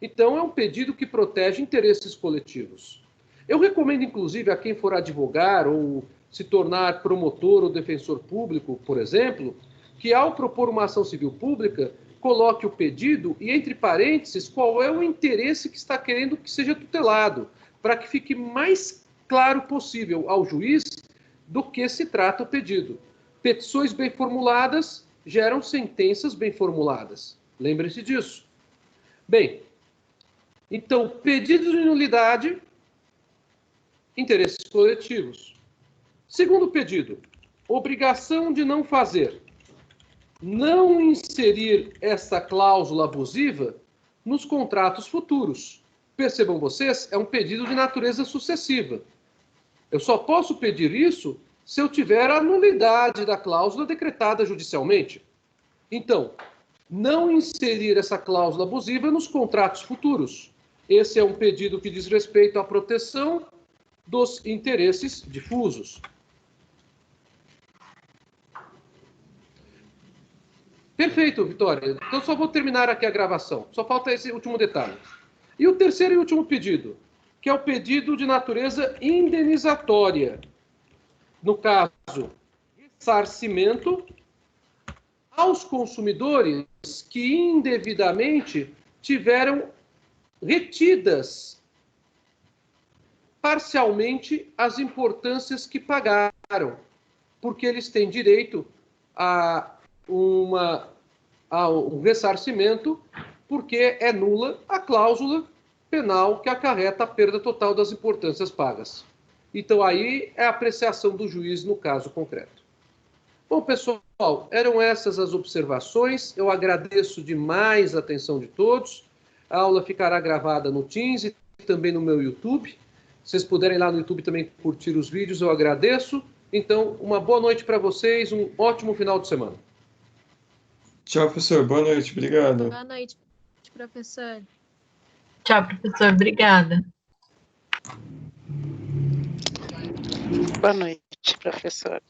Então, é um pedido que protege interesses coletivos. Eu recomendo, inclusive, a quem for advogar ou se tornar promotor ou defensor público, por exemplo, que ao propor uma ação civil pública, coloque o pedido e, entre parênteses, qual é o interesse que está querendo que seja tutelado, para que fique mais claro possível ao juiz do que se trata o pedido. Petições bem formuladas geram sentenças bem formuladas. Lembre-se disso. Bem, então, pedido de nulidade, interesses coletivos. Segundo pedido, obrigação de não fazer. Não inserir essa cláusula abusiva nos contratos futuros. Percebam vocês, é um pedido de natureza sucessiva. Eu só posso pedir isso se eu tiver a nulidade da cláusula decretada judicialmente. Então, não inserir essa cláusula abusiva nos contratos futuros. Esse é um pedido que diz respeito à proteção dos interesses difusos. Perfeito, Vitória. Então, só vou terminar aqui a gravação. Só falta esse último detalhe. E o terceiro e último pedido, que é o pedido de natureza indenizatória. No caso, ressarcimento aos consumidores que indevidamente tiveram retidas parcialmente as importâncias que pagaram, porque eles têm direito a um ressarcimento, porque é nula a cláusula penal que acarreta a perda total das importâncias pagas. Então, aí é a apreciação do juiz no caso concreto. Bom, pessoal, eram essas as observações. Eu agradeço demais a atenção de todos. A aula ficará gravada no Teams e também no meu YouTube. Se vocês puderem lá no YouTube também curtir os vídeos, eu agradeço. Então, uma boa noite para vocês, um ótimo final de semana. Tchau, professor. Boa noite. Obrigado. Boa noite, professor. Tchau, professor. Obrigada. Boa noite, professor.